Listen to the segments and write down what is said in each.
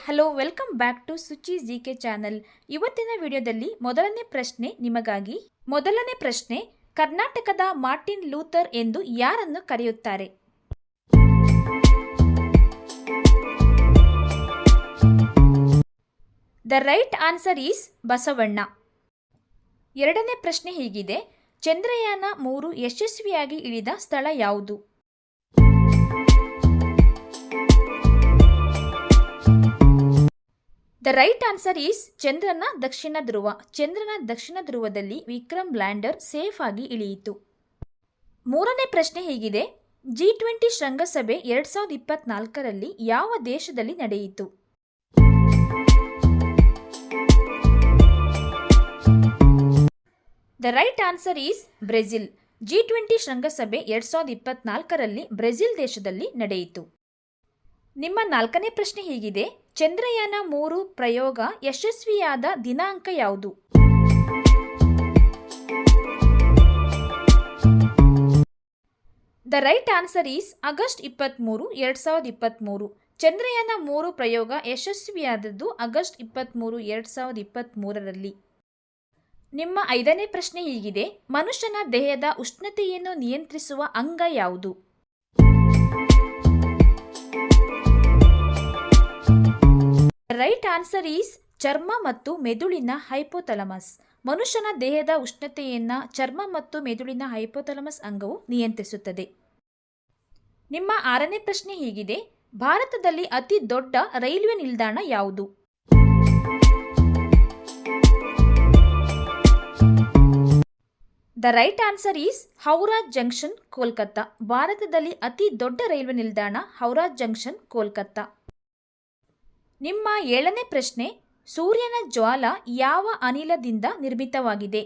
Hello, welcome back to Suchi GK channel. ಇವತ್ತಿನ ವಿಡಿಯೋದಲ್ಲಿ ಮೊದಲನೇ ಪ್ರಶ್ನೆ ನಿಮಗಾಗಿ. ಮೊದಲನೇ ಪ್ರಶ್ನೆ, ಕರ್ನಾಟಕದ ಮಾರ್ಟಿನ್ ಲೂಥರ್ ಎಂದು ಯಾರನ್ನು ಕರೆಯುತ್ತಾರೆ? The right answer is Basavanna. ಎರಡನೇ ಪ್ರಶ್ನೆ ಹೀಗಿದೆ, ಚಂದ್ರಯಾನ 3 ಯಶಸ್ವಿಯಾಗಿ ಇಳಿದ ಸ್ಥಳ ಯಾವುದು? ದ ರೈಟ್ ಆನ್ಸರ್ ಈಸ್ ಚಂದ್ರನ ದಕ್ಷಿಣ ಧ್ರುವ. ಚಂದ್ರನ ದಕ್ಷಿಣ ಧ್ರುವದಲ್ಲಿ ವಿಕ್ರಮ್ ಲ್ಯಾಂಡರ್ ಸೇಫ್ ಆಗಿ ಇಳಿಯಿತು. ಮೂರನೇ ಪ್ರಶ್ನೆ ಹೀಗಿದೆ, G20 ಶೃಂಗಸಭೆ 2024ರಲ್ಲಿ ಯಾವ ದೇಶದಲ್ಲಿ ನಡೆಯಿತು? The right answer is Brazil. G20 ಶೃಂಗಸಭೆ 2024ರಲ್ಲಿ ಬ್ರೆಜಿಲ್ ದೇಶದಲ್ಲಿ ನಡೆಯಿತು. ನಿಮ್ಮ ನಾಲ್ಕನೇ ಪ್ರಶ್ನೆ ಹೀಗಿದೆ, ಚಂದ್ರಯಾನ 3 ಪ್ರಯೋಗ ಯಶಸ್ವಿಯಾದ ದಿನಾಂಕ ಯಾವುದು? The right answer is August 23, 2023. Chandrayaan 3 ಪ್ರಯೋಗ ಯಶಸ್ವಿಯಾದದ್ದು ಆಗಸ್ಟ್ 23, 2023ರಲ್ಲಿ. ನಿಮ್ಮ ಐದನೇ ಪ್ರಶ್ನೆ ಹೀಗಿದೆ, ಮನುಷ್ಯನ ದೇಹದ ಉಷ್ಣತೆಯನ್ನು ನಿಯಂತ್ರಿಸುವ ಅಂಗ ಯಾವುದು? ರೈಟ್ ಆನ್ಸರ್ ಈಸ್ ಚರ್ಮ ಮತ್ತು ಮೆದುಳಿನ ಹೈಪೋಥಾಲಮಸ್. ಮನುಷ್ಯನ ದೇಹದ ಉಷ್ಣತೆಯನ್ನು ಚರ್ಮ ಮತ್ತು ಮೆದುಳಿನ ಹೈಪೋಥಾಲಮಸ್ ಅಂಗವು ನಿಯಂತ್ರಿಸುತ್ತದೆ. ನಿಮ್ಮ ಆರನೇ ಪ್ರಶ್ನೆ ಹೀಗಿದೆ, ಭಾರತದಲ್ಲಿ ಅತಿ ದೊಡ್ಡ ರೈಲ್ವೆ ನಿಲ್ದಾಣ ಯಾವುದು? The right answer is Howrah junction, Kolkata. ಭಾರತದಲ್ಲಿ ಅತಿ ದೊಡ್ಡ ರೈಲ್ವೆ ನಿಲ್ದಾಣ ಹೌರಾ ಜಂಕ್ಷನ್, ಕೋಲ್ಕತ್ತಾ. ನಿಮ್ಮ ಏಳನೇ ಪ್ರಶ್ನೆ, ಸೂರ್ಯನ ಜ್ವಾಲ ಯಾವ ಅನಿಲದಿಂದ ನಿರ್ಮಿತವಾಗಿದೆ?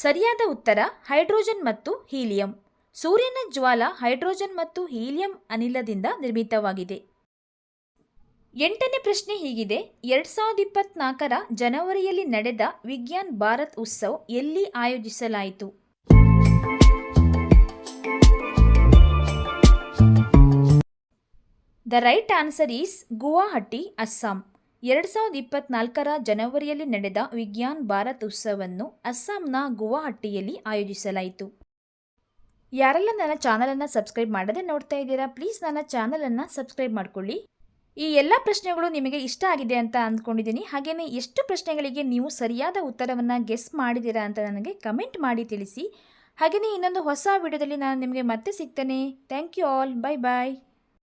ಸರಿಯಾದ ಉತ್ತರ ಹೈಡ್ರೋಜನ್ ಮತ್ತು ಹೀಲಿಯಂ. ಸೂರ್ಯನ ಜ್ವಾಲ ಹೈಡ್ರೋಜನ್ ಮತ್ತು ಹೀಲಿಯಂ ಅನಿಲದಿಂದ ನಿರ್ಮಿತವಾಗಿದೆ. ಎಂಟನೇ ಪ್ರಶ್ನೆ ಹೀಗಿದೆ, 2024ರ ಜನವರಿಯಲ್ಲಿ ನಡೆದ ವಿಜ್ಞಾನ್ ಭಾರತ್ ಉತ್ಸವ್ ಎಲ್ಲಿ ಆಯೋಜಿಸಲಾಯಿತು? The right answer is Guwahati, Assam. 2024ರ ಜನವರಿಯಲ್ಲಿ ನಡೆದ ವಿಜ್ಞಾನ್ ಭಾರತ್ ಉತ್ಸವವನ್ನು ಅಸ್ಸಾಂನ ಗುವಾಹಟಿಯಲ್ಲಿ ಆಯೋಜಿಸಲಾಯಿತು. ಯಾರೆಲ್ಲ ನನ್ನ ಚಾನಲನ್ನು ಸಬ್ಸ್ಕ್ರೈಬ್ ಮಾಡದೆ ನೋಡ್ತಾ ಇದ್ದೀರಾ, ಪ್ಲೀಸ್ ನನ್ನ ಚಾನಲನ್ನು ಸಬ್ಸ್ಕ್ರೈಬ್ ಮಾಡಿಕೊಳ್ಳಿ. ಈ ಎಲ್ಲ ಪ್ರಶ್ನೆಗಳು ನಿಮಗೆ ಇಷ್ಟ ಆಗಿದೆ ಅಂತ ಅಂದ್ಕೊಂಡಿದ್ದೀನಿ. ಹಾಗೆಯೇ ಎಷ್ಟು ಪ್ರಶ್ನೆಗಳಿಗೆ ನೀವು ಸರಿಯಾದ ಉತ್ತರವನ್ನು ಗೆಸ್ ಮಾಡಿದ್ದೀರಾ ಅಂತ ನನಗೆ ಕಮೆಂಟ್ ಮಾಡಿ ತಿಳಿಸಿ. ಹಾಗೆಯೇ ಇನ್ನೊಂದು ಹೊಸ ವಿಡಿಯೋದಲ್ಲಿ ನಾನು ನಿಮಗೆ ಮತ್ತೆ ಸಿಗ್ತೇನೆ. Thank you all. Bye bye.